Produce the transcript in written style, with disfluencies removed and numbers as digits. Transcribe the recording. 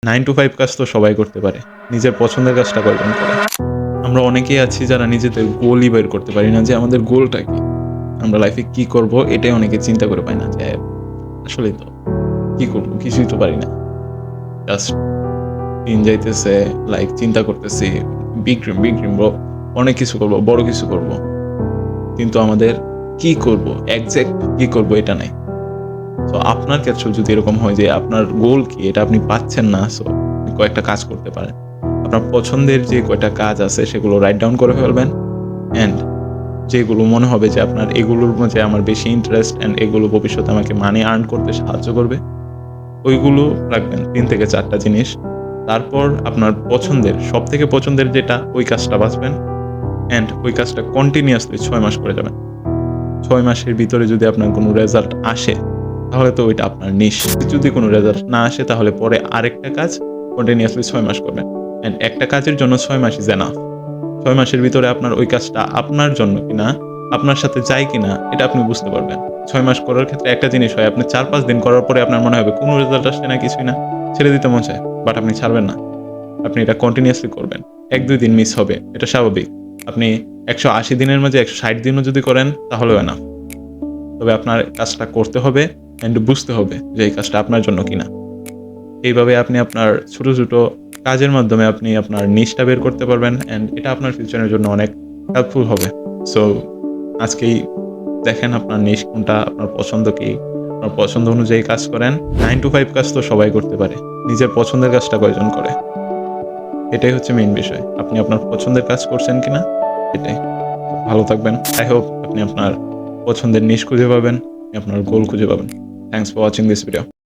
9 to 5 কাজ তো সবাই করতে পারে। নিজের পছন্দের কাজটা কয়জন করে? আমরা অনেকেই আছি যারা নিজেদের গোলই বের করতে পারি না যে আমাদের গোলটা কি? আমরা লাইফে কি করব এটাই অনেকে চিন্তা করে পায় না যে আসলেই তো কি করব? কিছুই তো পারি না। জাস্ট দিন যাইতেছে লাইক চিন্তা করতেছি বিগ ড্রিম ব্রো। অনেক কিছু করব, বড় কিছু করব। কিন্তু আমাদের কি করব? এক্সাক্ট কি করব এটা নাই। সো আপনার ক্ষেত্রেও যদি এরকম হয় যে আপনার গোল কি এটা আপনি পাচ্ছেন না, সো কয়েকটা কাজ করতে পারেন। আপনার পছন্দের যে কয়টা কাজ আছে সেগুলো রাইট ডাউন করে ফেলবেন অ্যান্ড যেগুলো মনে হবে যে আপনার এগুলোর মধ্যে আমার বেশি ইন্টারেস্ট অ্যান্ড এগুলো ভবিষ্যতে আমাকে মানি আর্ন করতে সাহায্য করবে, ওইগুলো রাখবেন ৩ থেকে ৪ টা জিনিস। তারপর আপনার পছন্দের সবথেকে পছন্দের যেটা ওই কাজটা বাছবেন অ্যান্ড ওই কাজটা কন্টিনিউয়াসলি ৬ মাস করে যাবেন। ৬ মাসের ভিতরে যদি আপনার কোনো রেজাল্ট আসে তাহলে তো ওইটা আপনার নিশ। যদি কোনো রেজাল্ট না আসে তাহলে পরে আরেকটা কাজ কন্টিনিউয়াসলি ৬ মাস করবেন। অ্যান্ড একটা কাজের জন্য ৬ মাস ইজ এনাফ। ৬ মাসের ভিতরে আপনার ওই কাজটা আপনার জন্য কিনা, আপনার সাথে যায় কিনা এটা আপনি বুঝতে পারবেন। ৬ মাস করার ক্ষেত্রে একটা জিনিস হয়, আপনি ৪-৫ দিন করার পরে আপনার মনে হবে কোনো রেজাল্ট আসছে না, কিছুই না। ছেড়ে দিতে মন চায়। বাট আপনি ছাড়বেন না। আপনি এটা কন্টিনিউয়াসলি করবেন। ১-২ দিন মিস হবে। এটা স্বাভাবিক। আপনি ১৮০ দিনের মাঝে ১৬০ দিনও যদি করেন তাহলেও এনাফ। তবে আপনার কাজটা করতে হবে অ্যান্ড বুঝতে হবে যে এই কাজটা আপনার জন্য কিনা। এইভাবে আপনি আপনার ছোট, ছোট কাজের মাধ্যমে আপনি আপনার নিশটা বের করতে পারবেন অ্যান্ড এটা আপনার ফিউচারের জন্য অনেক হেল্পফুল হবে। সো আজকেই দেখেন আপনার নিশ কোনটা, আপনার পছন্দ কি? আপনার পছন্দ অনুযায়ী কাজ করেন। 9 to 5 কাজ তো সবাই করতে পারে। নিজের পছন্দের কাজটা কয়জন করে? এটাই হচ্ছে মেইন বিষয়। আপনি আপনার পছন্দের কাজ করছেন কিনা এটাই। ভালো থাকবেন। আই হোপ আপনি আপনার পছন্দের নিশ খুঁজে পাবেন, আপনি আপনার গোল খুঁজে পাবেন। Thanks for watching this video.